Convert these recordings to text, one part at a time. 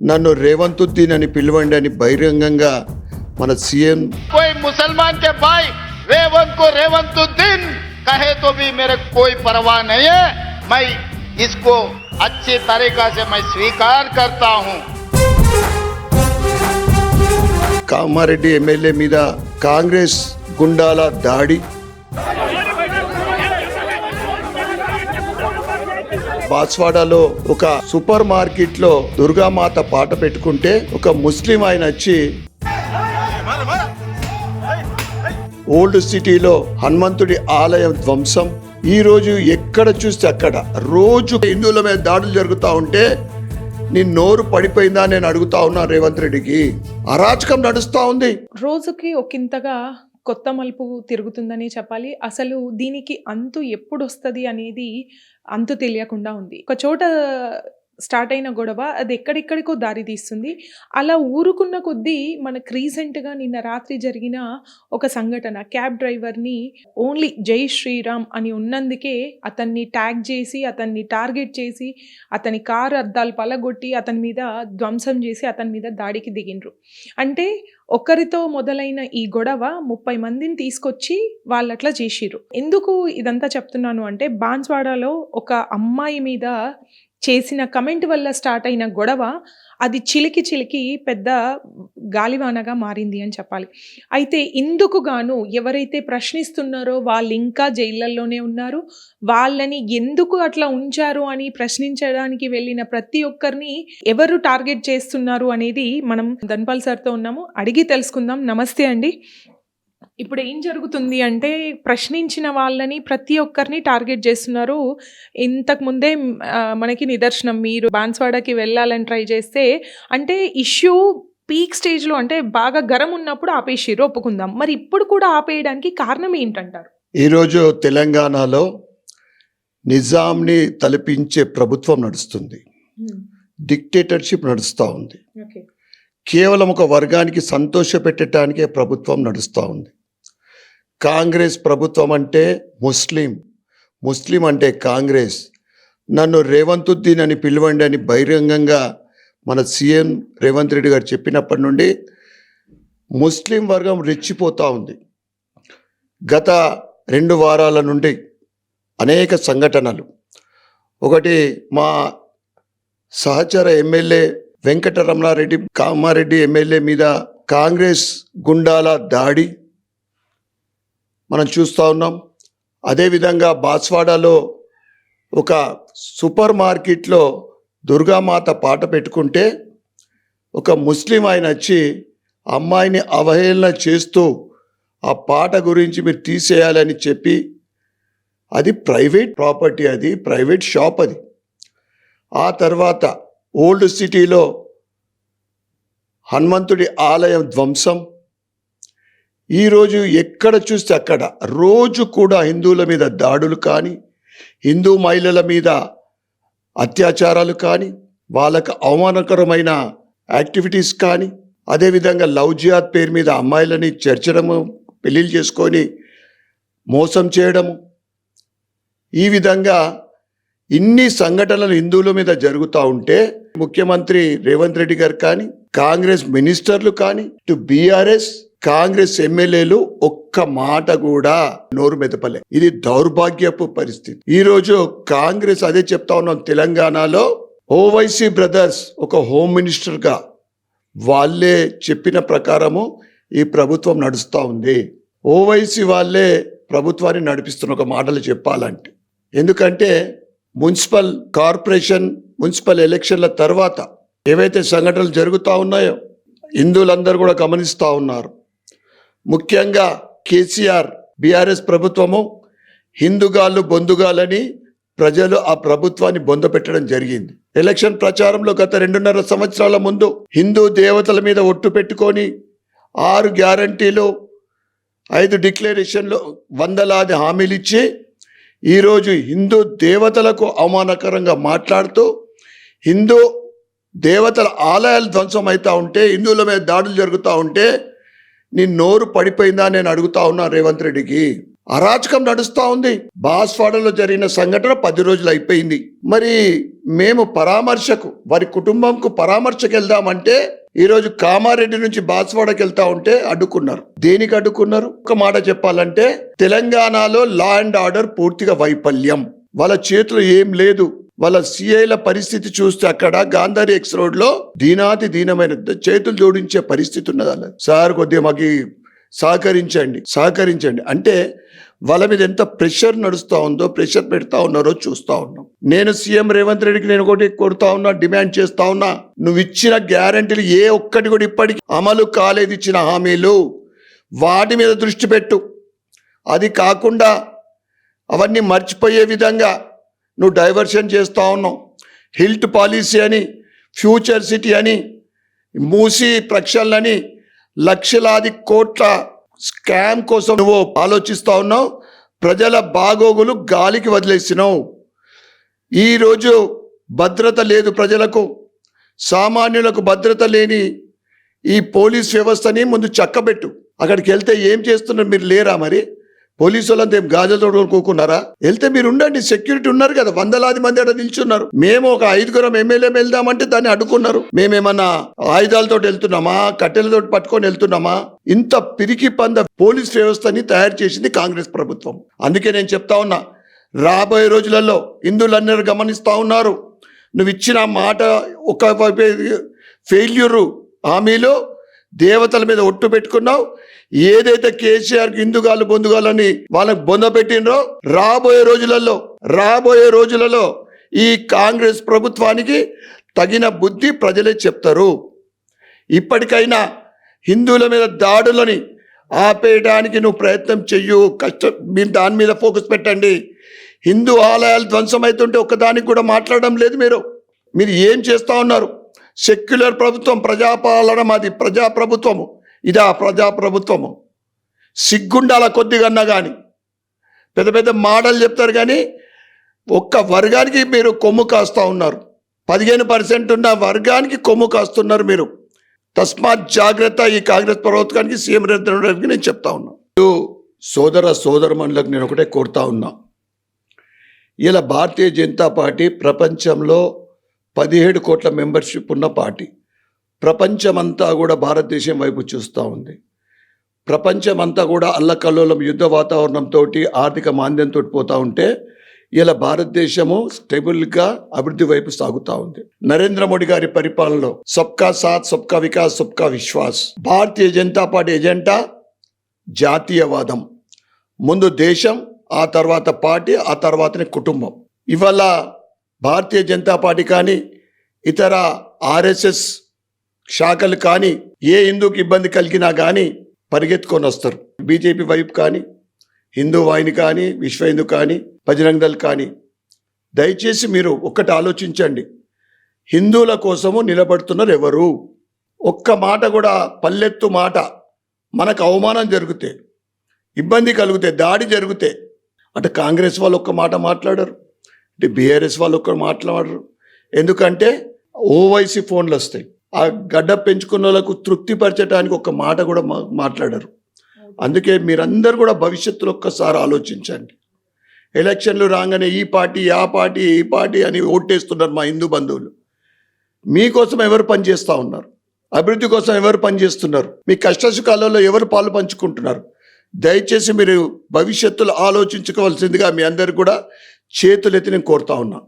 నన్ను రేవంతుద్దీన్ అని పిలవండి అని బహిరంగంగా మన సీఎం कोई मुसलमान के भाई रेवंत को रेवंतुद्दीन कहे तो भी मेरे कोई परवाह नहीं है। मैं इसको अच्छी तरीका से मैं स्वीकार करता हूँ। కామారెడ్డి ఎమ్మెల్యే మీద కాంగ్రెస్ గుండాల దాడి, బాస్వాడాలో ఒక సూపర్ మార్కెట్ లో దుర్గామాత పాట పెట్టుకుంటే ఒక ముస్లిం ఆయన వచ్చి ఓల్డ్ సిటీలో హనుమంతుడి ఆలయం ధ్వంసం. ఈ రోజు ఎక్కడ చూస్తే అక్కడ రోజు హిందువుల మీద దాడులు జరుగుతూ ఉంటే నీ నోరు పడిపోయిందా నేను అడుగుతా ఉన్నా రేవంత్ రెడ్డికి. అరాచకం నడుస్తూ ఉంది. రోజుకి ఒకంతగా కొత్త మలుపు తిరుగుతుందనే చెప్పాలి. అసలు దీనికి అంతు ఎప్పుడు వస్తుంది అనేది అంతు తెలియకుండా ఉంది. ఒక చోట స్టార్ట్ అయిన గొడవ అది ఎక్కడెక్కడికో దారి తీస్తుంది. అలా ఊరుకున్న కొద్దీ మనకు రీసెంట్గా నిన్న రాత్రి జరిగిన ఒక సంఘటన, క్యాబ్ డ్రైవర్ని ఓన్లీ జై శ్రీరామ్ అని ఉన్నందుకే అతన్ని ట్యాగ్ చేసి, అతన్ని టార్గెట్ చేసి, అతని కారు అద్దాలు పలగొట్టి, అతని మీద ధ్వంసం చేసి, అతని మీద దాడికి దిగిండ్రు. అంటే ఒకరితో మొదలైన ఈ గొడవ 30 మందిని తీసుకొచ్చి వాళ్ళట్లా చేసిర్రు. ఎందుకు ఇదంతా చెప్తున్నాను అంటే, బాన్స్వాడలో ఒక అమ్మాయి మీద చేసిన కమెంట్ వల్ల స్టార్ట్ అయిన గొడవ అది చిలికి పెద్ద గాలివానగా మారింది అని చెప్పాలి. అయితే ఇందుకు గాను ఎవరైతే ప్రశ్నిస్తున్నారో వాళ్ళు ఇంకా జైళ్ళల్లోనే ఉన్నారు. వాళ్ళని ఎందుకు అట్లా ఉంచారు అని ప్రశ్నించడానికి వెళ్ళిన ప్రతి ఒక్కరిని ఎవరు టార్గెట్ చేస్తున్నారు అనేది మనం ధన్పాల్ సార్తో ఉన్నాము, అడిగి తెలుసుకుందాం. నమస్తే అండి. ఇప్పుడు ఏం జరుగుతుంది అంటే, ప్రశ్నించిన వాళ్ళని ప్రతి ఒక్కరిని టార్గెట్ చేస్తున్నారు. ఇంతకుముందే మనకి నిదర్శనం, మీరు బాన్స్వాడకి వెళ్ళాలని ట్రై చేస్తే అంటే ఇష్యూ పీక్ స్టేజ్లో, అంటే బాగా గరం ఉన్నప్పుడు ఆపేసిర్రు, ఒప్పుకుందాం. మరి ఇప్పుడు కూడా ఆపేయడానికి కారణం ఏంటంటారు? ఈరోజు తెలంగాణలో నిజాంని తలపించే ప్రభుత్వం నడుస్తుంది. డిక్టేటర్షిప్ నడుస్తూ ఉంది. కేవలం ఒక వర్గానికి సంతోష పెట్టడానికే ప్రభుత్వం నడుస్తూ ఉంది. కాంగ్రెస్ ప్రభుత్వం అంటే ముస్లిం అంటే కాంగ్రెస్. నన్ను రేవంతుద్దీన్ అని పిలవండి అని బహిరంగంగా మన సీఎం రేవంత్ రెడ్డి గారు చెప్పినప్పటి నుండి ముస్లిం వర్గం రెచ్చిపోతూ ఉంది. గత 2 వారాల నుండి అనేక సంఘటనలు. ఒకటి, మా సహచర ఎమ్మెల్యే వెంకటరమణారెడ్డి కామారెడ్డి ఎమ్మెల్యే మీద కాంగ్రెస్ గుండాల దాడి మనం చూస్తూ ఉన్నాం. అదేవిధంగా బాస్వాడాలో ఒక సూపర్ మార్కెట్లో దుర్గామాత పాట పెట్టుకుంటే ఒక ముస్లిం ఆయన వచ్చి అమ్మాయిని అవహేళన చేస్తూ ఆ పాట గురించి మీరు తీసేయాలని చెప్పి, అది ప్రైవేట్ ప్రాపర్టీ, అది ప్రైవేట్ షాప్ అది. ఆ తర్వాత ఓల్డ్ సిటీలో హనుమంతుడి ఆలయం ధ్వంసం. ఈరోజు ఎక్కడ చూస్తే అక్కడ రోజు కూడా హిందువుల మీద దాడులు కానీ, హిందూ మహిళల మీద అత్యాచారాలు కానీ, వాళ్ళకు అవమానకరమైన యాక్టివిటీస్ కానీ, అదేవిధంగా లవ్ జిహాద్ పేరు మీద అమ్మాయిలని చేర్చడము, పెళ్ళిళ్ళు చేసుకొని మోసం చేయడము, ఈ విధంగా ఇన్ని సంఘటనలు హిందువుల మీద జరుగుతూ ఉంటే ముఖ్యమంత్రి రేవంత్ రెడ్డి గారు కానీ, కాంగ్రెస్ మినిస్టర్లు కానీ, టు బీఆర్ఎస్ కాంగ్రెస్ ఎమ్మెల్యేలు ఒక్క మాట కూడా నోరు మెదపలే. ఇది దౌర్భాగ్యపు పరిస్థితి. ఈరోజు కాంగ్రెస్, అదే చెప్తా ఉన్నాం, తెలంగాణలో ఓవైసీ బ్రదర్స్ ఒక హోమ్ మినిస్టర్గా వాళ్ళే చెప్పిన ప్రకారము ఈ ప్రభుత్వం నడుస్తూ ఉంది. ఓవైసీ వాళ్ళే ప్రభుత్వాన్ని నడిపిస్తున్న ఒక మాటలు చెప్పాలంటే. ఎందుకంటే మున్సిపల్ కార్పొరేషన్, మున్సిపల్ ఎలక్షన్ల తర్వాత ఏవైతే సంఘటనలు జరుగుతూ ఉన్నాయో హిందువులందరూ కూడా గమనిస్తూ ఉన్నారు. ముఖ్యంగా కేసీఆర్ బీఆర్ఎస్ ప్రభుత్వము హిందుగాళ్ళు బొందుగాలని ప్రజలు ఆ ప్రభుత్వాన్ని బొందపెట్టడం జరిగింది. ఎలక్షన్ ప్రచారంలో గత 2.5 సంవత్సరాల ముందు హిందూ దేవతల మీద ఒట్టు పెట్టుకొని 6 గ్యారంటీలు, 5 డిక్లరేషన్లు, వందలాది హామీలు ఇచ్చి ఈరోజు హిందూ దేవతలకు అవమానకరంగా మాట్లాడుతూ, హిందూ దేవతల ఆలయాలు ధ్వంసం అవుతూ ఉంటే, హిందువుల మీద దాడులు జరుగుతూ ఉంటే నీ నోరు పడిపోయిందా నేను అడుగుతా ఉన్నా రేవంత్ రెడ్డికి. అరాచకం నడుస్తూ ఉంది. బాస్వాడలో జరిగిన సంఘటన 10 రోజులు అయిపోయింది. మరి మేము పరామర్శకు వారి కుటుంబంకు పరామర్శకు వెళ్దామంటే ఈరోజు కామారెడ్డి నుంచి బాస్వాడకి వెళ్తా ఉంటే అడ్డుకున్నారు. దేనికి అడ్డుకున్నారు? ఒక మాట చెప్పాలంటే తెలంగాణలో లా అండ్ ఆర్డర్ పూర్తిగా వైఫల్యం. వాళ్ళ చేతిలో ఏం లేదు. వాళ్ళ సిఐల పరిస్థితి చూస్తే అక్కడ గాంధారి ఎక్స్ రోడ్ లో దీనాతి దీనమైన చేతులు జోడించే పరిస్థితి ఉన్నది. అలా సార్ కొద్దిగా మాకు సహకరించండి అంటే వాళ్ళ మీద ఎంత ప్రెషర్ నడుస్తూ ఉందో, ప్రెషర్ పెడతా ఉన్నారో చూస్తూ ఉన్నాం. నేను సీఎం రేవంత్ రెడ్డికి నేను ఒకటి కొడతా ఉన్నా, డిమాండ్ చేస్తా ఉన్నా, నువ్వు ఇచ్చిన గ్యారంటీలు ఏ ఒక్కటి కూడా ఇప్పటికి అమలు కాలేదు. ఇచ్చిన హామీలు వాటి మీద దృష్టి పెట్టు. అది కాకుండా అవన్నీ మర్చిపోయే విధంగా నువ్వు డైవర్షన్ చేస్తూ ఉన్నావు. హిల్ట్ పాలసీ అని, ఫ్యూచర్ సిటీ అని, మూసీ ప్రక్షాళనని, లక్షలాది కోట్ల స్కామ్ కోసం నువ్వు ఆలోచిస్తూ ఉన్నావు. ప్రజల బాగోగులు గాలికి వదిలేసినావు. ఈరోజు భద్రత లేదు ప్రజలకు, సామాన్యులకు భద్రత లేని ఈ పోలీస్ వ్యవస్థని ముందు చక్కబెట్టు. అక్కడికి వెళ్తే ఏం చేస్తున్నారు? మీరు లేరా? మరి పోలీసు వాళ్ళంతా ఏం గాజులతో కూకున్నారా? వెళ్తే మీరు ఉండండి, సెక్యూరిటీ ఉన్నారు కదా, వందలాది మంది అక్కడ నిల్చున్నారు. మేము ఒక 5 ఎమ్మెల్యే వెళ్దామంటే దాన్ని అడ్డుకున్నారు. మేమేమన్నా ఆయుధాలతో వెళ్తున్నామా, కట్టెలతో పట్టుకొని వెళ్తున్నామా? ఇంత పిరికి పంద పోలీస్ వ్యవస్థని తయారు చేసింది కాంగ్రెస్ ప్రభుత్వం. అందుకే నేను చెప్తా ఉన్నా, రాబోయే రోజులలో హిందువులందరూ గమనిస్తూ ఉన్నారు. నువ్వు ఇచ్చిన మాట ఒక ఫెయిల్యూరు హామీలో దేవతల మీద ఒట్టు పెట్టుకున్నావు. ఏదైతే కేసీఆర్ హిందుగాలు బొందుగాలని వాళ్ళకు బొంద పెట్టినరో రాబోయే రోజులలో ఈ కాంగ్రెస్ ప్రభుత్వానికి తగిన బుద్ధి ప్రజలే చెప్తారు. ఇప్పటికైనా హిందువుల మీద దాడులని ఆపేయడానికి నువ్వు ప్రయత్నం చెయ్యు. మీరు దాని మీద ఫోకస్ పెట్టండి. హిందూ ఆలయాలు ధ్వంసమవుతుంటే ఒక్కదానికి కూడా మాట్లాడడం లేదు. మీరు ఏం చేస్తూ ఉన్నారు? సెక్యులర్ ప్రభుత్వం, ప్రజాపాలన, మాది ప్రజాప్రభుత్వము. ఇదా ప్రజాప్రభుత్వము? సిగ్గుండాల కొద్దిగన్నా కానీ పెద్ద పెద్ద మాటలు చెప్తారు, కానీ ఒక్క వర్గానికి మీరు కొమ్ము కాస్తూ ఉన్నారు. 15% ఉన్న వర్గానికి కొమ్ము కాస్తున్నారు మీరు. తస్మాత్ జాగ్రత్త. ఈ కాంగ్రెస్ ప్రభుత్వానికి, సీఎం రేవంత్ రెడ్డికి నేను చెప్తా ఉన్నా. సోదరమణులకు నేను ఒకటే కోరుతా ఉన్నా. ఇలా భారతీయ జనతా పార్టీ ప్రపంచంలో 17 కోట్ల మెంబర్షిప్ ఉన్న పార్టీ. ప్రపంచమంతా కూడా భారతదేశం వైపు చూస్తూ ఉంది. ప్రపంచమంతా కూడా అల్లకల్లోలం యుద్ధ వాతావరణంతో, ఆర్థిక మాంద్యంతో పోతూ ఉంటే ఇలా భారతదేశము స్టేబుల్గా అభివృద్ధి వైపు సాగుతూ ఉంది. నరేంద్ర మోడీ గారి పరిపాలనలో సబ్కా సాత్, సబ్కా వికాస్, సబ్కా విశ్వాస్. భారతీయ జనతా పార్టీ ఎజెండా జాతీయవాదం. ముందు దేశం, ఆ తర్వాత పార్టీ, ఆ తర్వాతనే కుటుంబం. ఇవాళ భారతీయ జనతా పార్టీ కానీ, ఇతర ఆర్ఎస్ఎస్ శాఖలు కానీ, ఏ హిందూకి ఇబ్బంది కలిగినా కానీ పరిగెత్తుకొని వస్తారు. బీజేపీ వైపు కానీ, హిందూ వాహిని కానీ, విశ్వ హిందూ కానీ, బజరంగ్ దళ్ కానీ. దయచేసి మీరు ఒక్కటి ఆలోచించండి. హిందువుల కోసము నిలబడుతున్నారు ఎవరు? ఒక్క మాట కూడా, పల్లెత్తు మాట, మనకు అవమానం జరిగితే, ఇబ్బంది కలిగితే, దాడి జరిగితే అంటే కాంగ్రెస్ వాళ్ళు ఒక్క మాట మాట్లాడరు, అంటే బీఆర్ఎస్ వాళ్ళు ఒక్క మాట్లాడరు. ఎందుకంటే ఓవైసీ ఫోన్లు వస్తాయి. ఆ గడ్డ పెంచుకున్న వాళ్ళకు తృప్తిపరచడానికి ఒక మాట కూడా మాట్లాడరు. అందుకే మీరందరూ కూడా భవిష్యత్తులో ఒక్కసారి ఆలోచించండి. ఎలక్షన్లు రాగానే ఈ పార్టీ, ఆ పార్టీ, ఈ పార్టీ అని ఓటేస్తున్నారు మా హిందూ బంధువులు. మీకోసం ఎవరు పనిచేస్తూ ఉన్నారు? అభివృద్ధి కోసం ఎవరు పనిచేస్తున్నారు? మీ కష్టసుఖాలలో ఎవరు పాలు పంచుకుంటున్నారు? దయచేసి మీరు భవిష్యత్తులో ఆలోచించుకోవాల్సిందిగా మీ అందరు కూడా చేతులెత్తి నేను కోరుతా ఉన్నా.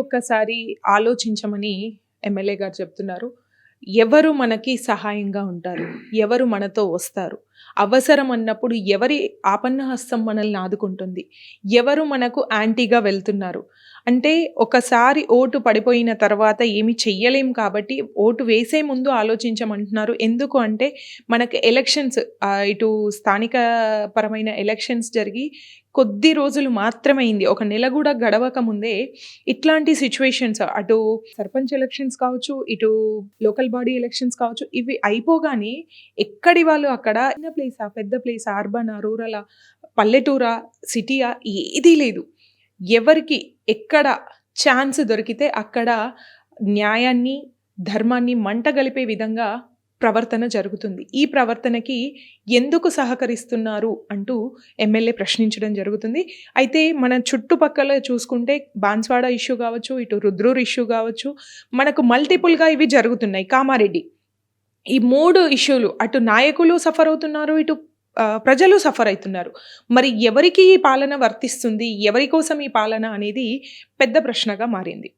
ఒక్కసారి ఆలోచించమని ఎమ్మెల్యే గారు చెప్తున్నారు. ఎవరు మనకి సహాయంగా ఉంటారు, ఎవరు మనతో వస్తారు, అవసరం అన్నప్పుడు ఎవరి ఆపన్న హస్తం మనల్ని ఆదుకుంటుంది, ఎవరు మనకు యాంటీగా వెళ్తున్నారు అంటే ఒకసారి ఓటు పడిపోయిన తర్వాత ఏమి చెయ్యలేం. కాబట్టి ఓటు వేసే ముందు ఆలోచించమంటున్నారు. ఎందుకు అంటే మనకు ఎలక్షన్స్, ఇటు స్థానిక పరమైన ఎలక్షన్స్ జరిగి కొద్ది రోజులు మాత్రమే అయింది. ఒక నెల కూడా గడవక ముందే ఇట్లాంటి సిచ్యువేషన్స్, అటు సర్పంచ్ ఎలక్షన్స్ కావచ్చు, ఇటు లోకల్ బాడీ ఎలక్షన్స్ కావచ్చు, ఇవి అయిపోగానే ఎక్కడి వాళ్ళు అక్కడ, చిన్న ప్లేసా, పెద్ద ప్లేసా, అర్బనా, రూరలా, పల్లెటూరా, సిటీయా, ఏదీ లేదు. ఎవరికి ఎక్కడ ఛాన్స్ దొరికితే అక్కడ న్యాయాన్ని, ధర్మాన్ని మంట గలిపే విధంగా ప్రవర్తన జరుగుతుంది. ఈ ప్రవర్తనకి ఎందుకు సహకరిస్తున్నారు అంటూ ఎమ్మెల్యే ప్రశ్నించడం జరుగుతుంది. అయితే మన చుట్టుపక్కల చూసుకుంటే బాన్స్వాడ ఇష్యూ కావచ్చు, ఇటు రుద్రూర్ ఇష్యూ కావచ్చు, మనకు మల్టిపుల్‌గా ఇవి జరుగుతున్నాయి. కామారెడ్డి. ఈ 3 ఇష్యూలు అటు నాయకులు సఫర్ అవుతున్నారు, ఇటు ప్రజలు సఫర్ అయితున్నారు. మరి ఎవరికి ఈ పాలన వర్తిస్తుంది? ఎవరి కోసం ఈ పాలన అనేది పెద్ద ప్రశ్నగా మారింది.